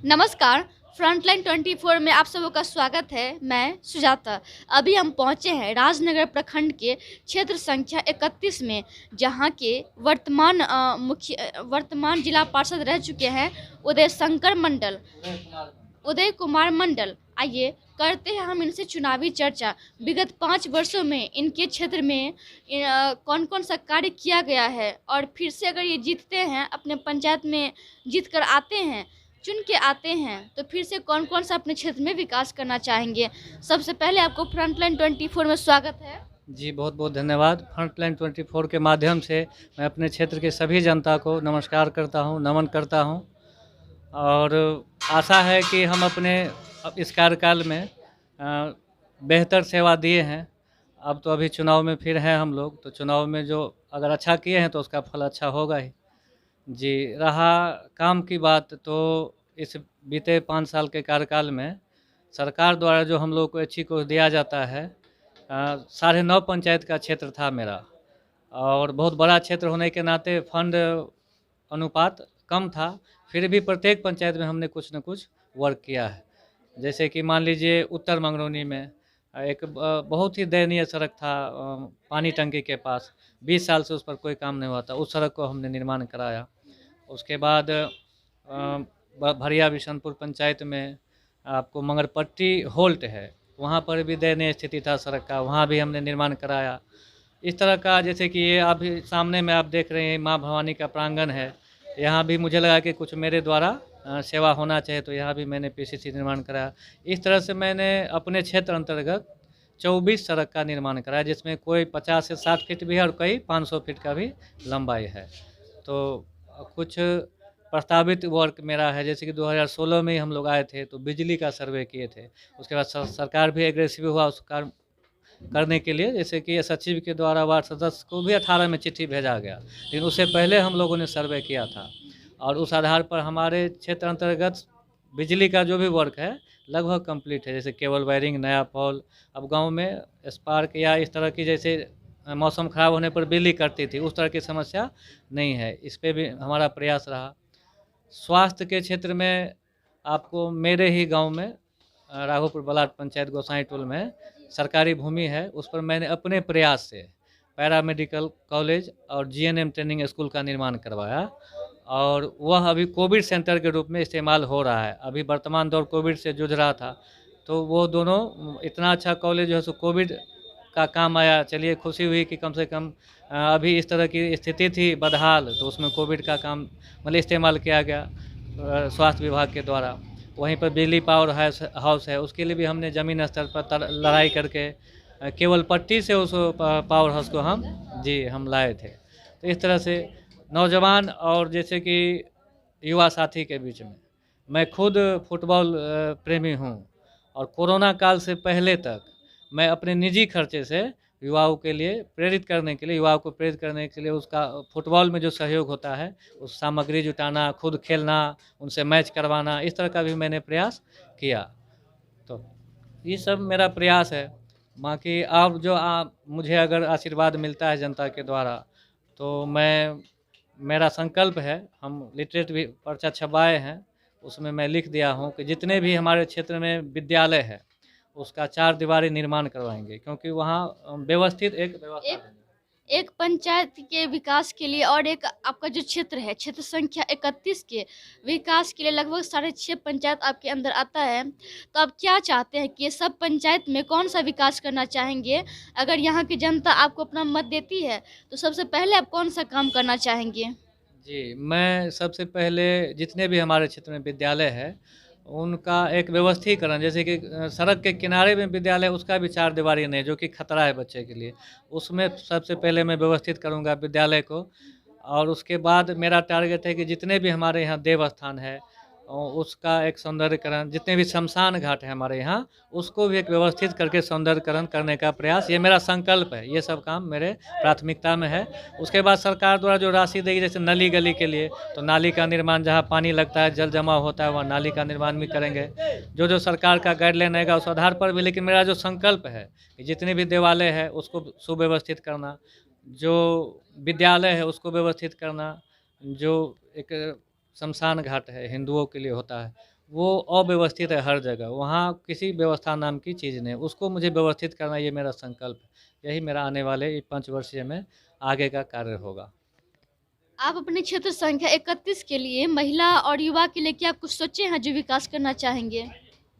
नमस्कार। फ्रंटलाइन 24 में आप सबों का स्वागत है। मैं सुजाता। अभी हम पहुंचे हैं राजनगर प्रखंड के क्षेत्र संख्या 31 में, जहां के वर्तमान जिला पार्षद रह चुके हैं उदय कुमार मंडल। आइए करते हैं हम इनसे चुनावी चर्चा। विगत 5 वर्षों में इनके क्षेत्र में कौन कौन सा कार्य किया गया है, और फिर से अगर ये जीतते हैं, अपने पंचायत में जीत कर आते हैं, चुन के आते हैं, तो फिर से कौन कौन सा अपने क्षेत्र में विकास करना चाहेंगे। सबसे पहले आपको फ्रंटलाइन 24 में स्वागत है। जी बहुत बहुत धन्यवाद। फ्रंटलाइन 24 के माध्यम से मैं अपने क्षेत्र के सभी जनता को नमस्कार करता हूं, नमन करता हूं, और आशा है कि हम अपने इस कार्यकाल में बेहतर सेवा दिए हैं। अब तो अभी चुनाव में फिर हैं हम लोग, तो चुनाव में जो अगर अच्छा किए हैं तो उसका फल अच्छा होगा ही। जी, रहा काम की बात, तो इस बीते 5 साल के कार्यकाल में सरकार द्वारा जो हम लोग को अच्छी को दिया जाता है, 9.5 पंचायत का क्षेत्र था मेरा, और बहुत बड़ा क्षेत्र होने के नाते फंड अनुपात कम था, फिर भी प्रत्येक पंचायत में हमने कुछ न कुछ वर्क किया है। जैसे कि मान लीजिए उत्तर मंगरौनी में एक बहुत ही दयनीय सड़क था, पानी टंकी के पास, 20 साल से उस पर कोई काम नहीं हुआ था, उस सड़क को हमने निर्माण कराया। उसके बाद भरिया बिशनपुर पंचायत में आपको मंगरपट्टी होल्ट है, वहाँ पर भी दयनीय स्थिति था सड़क का, वहाँ भी हमने निर्माण कराया। इस तरह का, जैसे कि ये अभी सामने में आप देख रहे हैं माँ भवानी का प्रांगण है, यहाँ भी मुझे लगा कि कुछ मेरे द्वारा सेवा होना चाहिए, तो यहाँ भी मैंने पीसीसी निर्माण कराया। इस तरह से मैंने अपने क्षेत्र अंतर्गत 24 सड़क का निर्माण कराया, जिसमें कोई 50 से 60 फीट भी है और कई 500 फीट का भी लंबाई है। तो कुछ प्रस्तावित वर्क मेरा है, जैसे कि 2016 में ही हम लोग आए थे तो बिजली का सर्वे किए थे। उसके बाद सरकार भी एग्रेसिव हुआ उस कार्य करने के लिए, जैसे कि सचिव के द्वारा वार्ड सदस्य को भी 18 में चिट्ठी भेजा गया, लेकिन उससे पहले हम लोगों ने सर्वे किया था, और उस आधार पर हमारे क्षेत्र अंतर्गत बिजली का जो भी वर्क है लगभग कंप्लीट है। जैसे केबल वायरिंग, नया पोल, अब गांव में स्पार्क या इस तरह की, जैसे मौसम खराब होने पर बिजली कटती थी, उस तरह की समस्या नहीं है। इस पर भी हमारा प्रयास रहा। स्वास्थ्य के क्षेत्र में आपको मेरे ही गांव में राघोपुर बलाट पंचायत गोसाई टोल में सरकारी भूमि है, उस पर मैंने अपने प्रयास से पैरामेडिकल कॉलेज और जीएनएम ट्रेनिंग स्कूल का निर्माण करवाया, और वह अभी कोविड सेंटर के रूप में इस्तेमाल हो रहा है। अभी वर्तमान दौर कोविड से जूझ रहा था, तो वो दोनों इतना अच्छा कॉलेज जो है सो कोविड का काम आया। चलिए खुशी हुई कि कम से कम अभी इस तरह की स्थिति थी बदहाल, तो उसमें कोविड का काम मतलब इस्तेमाल किया गया स्वास्थ्य विभाग के द्वारा। वहीं पर बिजली पावर हाउस है, उसके लिए भी हमने ज़मीन स्तर पर लड़ाई करके केवल पट्टी से उस पावर हाउस को हम लाए थे। तो इस तरह से नौजवान और जैसे कि युवा साथी के बीच में, मैं खुद फुटबॉल प्रेमी हूँ, और कोरोना काल से पहले तक मैं अपने निजी खर्चे से युवाओं को प्रेरित करने के लिए उसका फुटबॉल में जो सहयोग होता है, उस सामग्री जुटाना, खुद खेलना, उनसे मैच करवाना, इस तरह का भी मैंने प्रयास किया। तो ये सब मेरा प्रयास है। बाकी अब जो मुझे अगर आशीर्वाद मिलता है जनता के द्वारा, तो मेरा संकल्प है, हम लिटरेट भी पर्चा छपवाए हैं, उसमें मैं लिख दिया हूँ कि जितने भी हमारे क्षेत्र में विद्यालय है उसका 4 दीवारी निर्माण करवाएंगे, क्योंकि वहाँ व्यवस्थित एक व्यवस्था एक पंचायत के विकास के लिए, और एक आपका जो क्षेत्र है, क्षेत्र संख्या 31 के विकास के लिए लगभग 6.5 पंचायत आपके अंदर आता है। तो आप क्या चाहते हैं कि ये सब पंचायत में कौन सा विकास करना चाहेंगे? अगर यहाँ की जनता आपको अपना मत देती है, तो सबसे पहले आप कौन सा काम करना चाहेंगे? जी, मैं सबसे पहले जितने भी हमारे क्षेत्र में विद्यालय है उनका एक व्यवस्थीकरण, जैसे कि सड़क के किनारे में विद्यालय, उसका भी 4 दीवारी नहीं, जो कि खतरा है बच्चे के लिए, उसमें सबसे पहले मैं व्यवस्थित करूंगा विद्यालय को। और उसके बाद मेरा टारगेट है कि जितने भी हमारे यहाँ देव स्थान है उसका एक सौंदर्यकरण, जितने भी शमशान घाट है हमारे यहाँ, उसको भी एक व्यवस्थित करके सौंदर्यकरण करने का प्रयास, ये मेरा संकल्प है। ये सब काम मेरे प्राथमिकता में है। उसके बाद सरकार द्वारा जो राशि देगी, जैसे नली गली के लिए, तो नाली का निर्माण, जहाँ पानी लगता है, जल जमा होता है, वहाँ नाली का निर्माण भी करेंगे। जो जो सरकार का गाइडलाइन रहेगा उस आधार पर भी। लेकिन मेरा जो संकल्प है कि जितने भी देवालय है उसको सुव्यवस्थित करना, जो विद्यालय है उसको व्यवस्थित करना, जो एक शमशान घाट है हिंदुओं के लिए होता है, वो अव्यवस्थित है हर जगह, वहाँ किसी व्यवस्था नाम की चीज़ नहीं, उसको मुझे व्यवस्थित करना ये मेरा संकल्प है। यही मेरा आने वाले 5 वर्षीय में आगे का कार्य होगा। आप अपने क्षेत्र संख्या 31 के लिए महिला और युवा के लिए क्या कुछ सोचे हैं जो विकास करना चाहेंगे?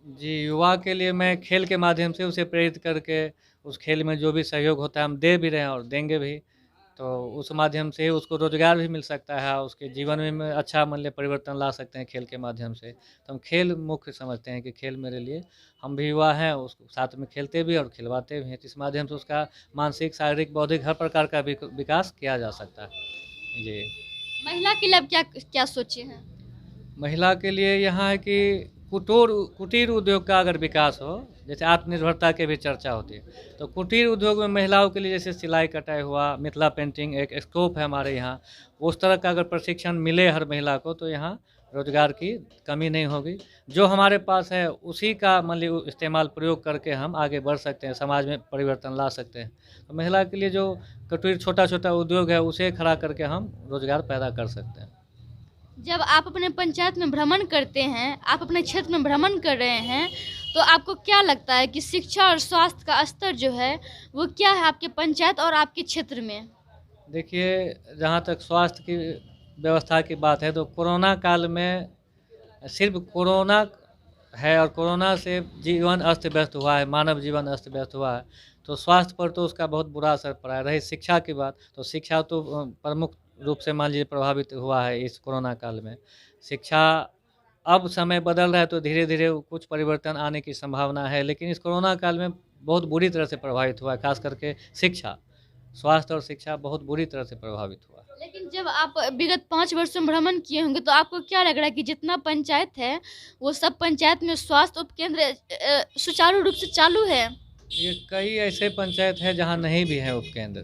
जी, युवा के लिए मैं खेल के माध्यम से उसे प्रेरित करके उस खेल में जो भी सहयोग होता है हम दे भी रहे हैं और देंगे भी। तो उस माध्यम से उसको रोज़गार भी मिल सकता है, उसके जीवन में अच्छा मूल्य परिवर्तन ला सकते हैं खेल के माध्यम से। तो हम खेल मुख्य समझते हैं कि खेल मेरे लिए, हम भी युवा हैं, उसको साथ में खेलते भी और खिलवाते भी हैं। तो इस माध्यम से उसका मानसिक, शारीरिक, बौद्धिक हर प्रकार का विकास किया जा सकता है। जी। महिला के लिए आप क्या क्या सोचे हैं? महिला के लिए यहाँ है कि कुटीर उद्योग का अगर विकास हो, जैसे आत्मनिर्भरता की भी चर्चा होती है, तो कुटीर उद्योग में महिलाओं के लिए जैसे सिलाई कटाई हुआ, मिथिला पेंटिंग एक स्कोप है हमारे यहाँ, उस तरह का अगर प्रशिक्षण मिले हर महिला को तो यहाँ रोजगार की कमी नहीं होगी। जो हमारे पास है उसी का मतलब इस्तेमाल प्रयोग करके हम आगे बढ़ सकते हैं, समाज में परिवर्तन ला सकते हैं। तो महिला के लिए जो कुटीर छोटा-छोटा उद्योग है उसे खड़ा करके हम रोजगार पैदा कर सकते हैं। जब आप अपने पंचायत में भ्रमण करते हैं, आप अपने क्षेत्र में भ्रमण कर रहे हैं, तो आपको क्या लगता है कि शिक्षा और स्वास्थ्य का स्तर जो है, वो क्या है आपके पंचायत और आपके क्षेत्र में? देखिए, जहाँ तक स्वास्थ्य की व्यवस्था की बात है तो कोरोना काल में सिर्फ़ कोरोना है और कोरोना से जीवन अस्त-व्यस्त हुआ है, मानव जीवन अस्त-व्यस्त हुआ है। तो स्वास्थ्य पर तो उसका बहुत बुरा असर पड़ा है। रही शिक्षा की बात, तो शिक्षा तो प्रमुख रूप से मान लीजिए प्रभावित हुआ है इस कोरोना काल में। शिक्षा अब समय बदल रहा है तो धीरे-धीरे कुछ परिवर्तन आने की संभावना है, लेकिन इस कोरोना काल में बहुत बुरी तरह से प्रभावित हुआ है, ख़ास करके शिक्षा। स्वास्थ्य और शिक्षा बहुत बुरी तरह से प्रभावित हुआ। लेकिन जब आप विगत 5 वर्षों में भ्रमण किए होंगे, तो आपको क्या लग रहा है कि जितना पंचायत है, वो सब पंचायत में स्वास्थ्य उपकेंद्र सुचारू रूप से चालू है? ये कई ऐसे पंचायत हैं जहाँ नहीं भी है उपकेंद्र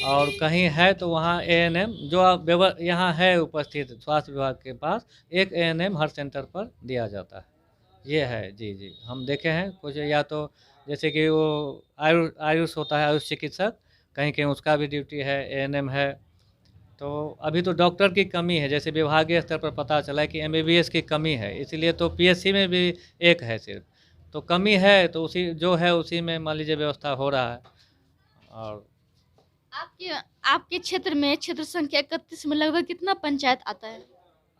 और कहीं है तो वहाँ एएनएम जो यहाँ है उपस्थित स्वास्थ्य विभाग के पास एक एएनएम हर सेंटर पर दिया जाता है। ये है, जी, जी। हम देखे हैं कुछ या तो जैसे कि वो आयुष होता है, आयुष चिकित्सक, कहीं-कहीं उसका भी ड्यूटी है, एएनएम है। तो अभी तो डॉक्टर की कमी है, जैसे विभागीय स्तर पर पता चला है कि एमबीबीएस की कमी है, इसीलिए तो पीएससी में भी एक है सिर्फ़। तो कमी है तो उसी जो है उसी में मान लीजिए व्यवस्था हो रहा है और आपके आपके क्षेत्र में क्षेत्र संख्या 31 में लगभग कितना पंचायत आता है?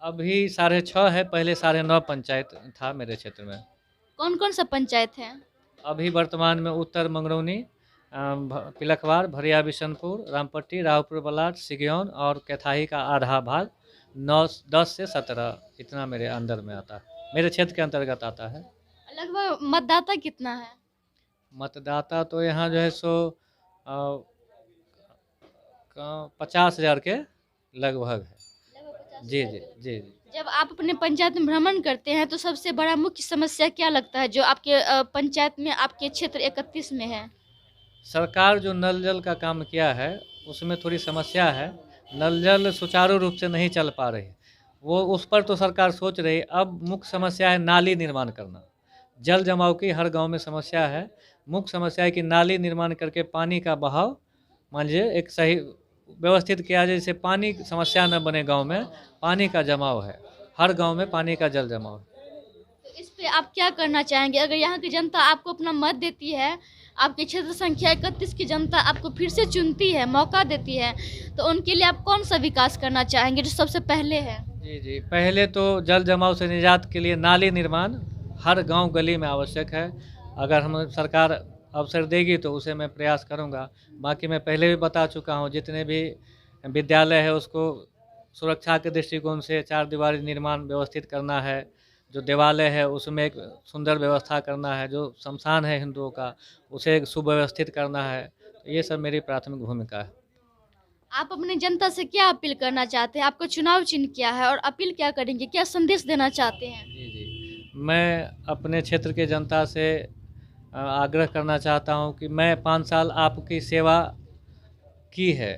अभी 6.5 है, पहले 9.5 पंचायत था मेरे क्षेत्र में। कौन-कौन सा पंचायत है? अभी वर्तमान में उत्तर मंगरौनी, पिलखवाड़, भरिया बिशनपुर, रामपट्टी, रावपुर बलाट, सिगयौन और कैथाही का आधा भाग 10 से 17 इतना मेरे अंदर में आता है। मेरे क्षेत्र के अंतर्गत आता है। लगभग मतदाता कितना है? मतदाता तो यहाँ जो है सो 50,000 के लगभग है। जी, जी, जी, जी। जब आप अपने पंचायत में भ्रमण करते हैं, तो सबसे बड़ा मुख्य समस्या क्या लगता है जो आपके पंचायत में आपके क्षेत्र 31 में है? सरकार जो नल जल का काम किया है उसमें थोड़ी समस्या है। नल जल सुचारू रूप से नहीं चल पा रही है। वो उस पर तो सरकार सोच रही है। अब मुख्य समस्या है नाली निर्माण करना। जल जमाव की हर गांव में समस्या है। मुख्य समस्या है कि नाली निर्माण करके पानी का बहाव मान लीजिए एक सही व्यवस्थित किया जाए, जिससे पानी की समस्या न बने गाँव में। पानी का जमाव है, हर गाँव में पानी का जल जमाव है। तो इस पे आप क्या करना चाहेंगे? अगर यहाँ की जनता आपको अपना मत देती है, आपके क्षेत्र संख्या 31 की जनता आपको फिर से चुनती है, मौका देती है, तो उनके लिए आप कौन-सा विकास करना चाहेंगे जो सबसे पहले है? जी, जी। पहले तो जल जमाव से निजात के लिए नाली निर्माण हर गाँव गली में आवश्यक है। अगर हम सरकार अवसर देगी तो उसे मैं प्रयास करूँगा। बाकी मैं पहले भी बता चुका हूँ जितने भी विद्यालय है उसको सुरक्षा के दृष्टिकोण से चारदीवारी निर्माण व्यवस्थित करना है। जो देवालय है उसमें एक सुंदर व्यवस्था करना है। जो शमशान है हिंदुओं का उसे एक सुव्यवस्थित करना है। तो ये सब मेरी प्राथमिक भूमिका है। आप अपनी जनता से क्या अपील करना चाहते हैं? आपका चुनाव चिन्ह क्या है और अपील क्या करेंगे? क्या संदेश देना चाहते हैं? जी, जी। मैं अपने क्षेत्र के जनता से आग्रह करना चाहता हूँ कि मैं 5 साल आपकी सेवा की है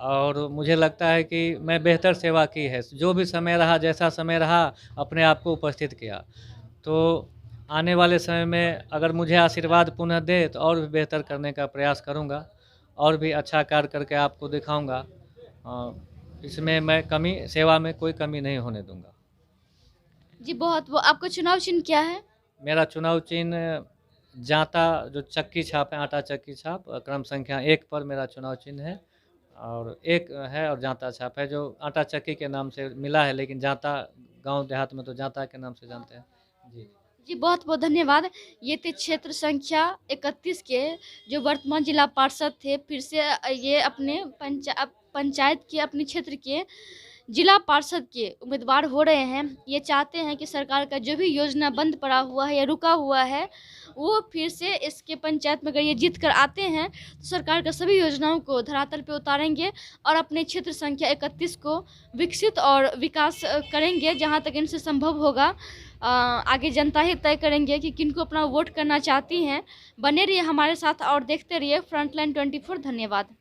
और मुझे लगता है कि मैं बेहतर सेवा की है। जो भी समय रहा, जैसा समय रहा, अपने आप को उपस्थित किया। तो आने वाले समय में अगर मुझे आशीर्वाद पुनः दे तो और भी बेहतर करने का प्रयास करूँगा और भी अच्छा कार्य करके आपको दिखाऊँगा। इसमें मैं सेवा में कोई कमी नहीं होने दूँगा। जी बहुत वो आपका चुनाव चिन्ह क्या है? मेरा चुनाव चिन्ह जांता, जो चक्की छाप है, आटा चक्की छाप, क्रम संख्या 1 पर मेरा चुनाव चिन्ह है। और एक है और जांता छाप है, जो आटा चक्की के नाम से मिला है, लेकिन जांता गांव देहात में तो जांता के नाम से जानते हैं। जी। जी बहुत बहुत धन्यवाद। ये थे क्षेत्र संख्या 31 के जो वर्तमान जिला पार्षद थे, फिर से ये अपने पंचायत के अपने क्षेत्र के जिला पार्षद के उम्मीदवार हो रहे हैं। ये चाहते हैं कि सरकार का जो भी योजना बंद पड़ा हुआ है या रुका हुआ है, वो फिर से इसके पंचायत में अगर ये जीत कर आते हैं तो सरकार का सभी योजनाओं को धरातल पे उतारेंगे और अपने क्षेत्र संख्या 31 को विकसित और विकास करेंगे जहाँ तक इनसे संभव होगा। आगे जनता ही तय करेंगे कि किनको अपना वोट करना चाहती हैं। बने रहिए हमारे साथ और देखते रहिए फ्रंटलाइन 24। धन्यवाद।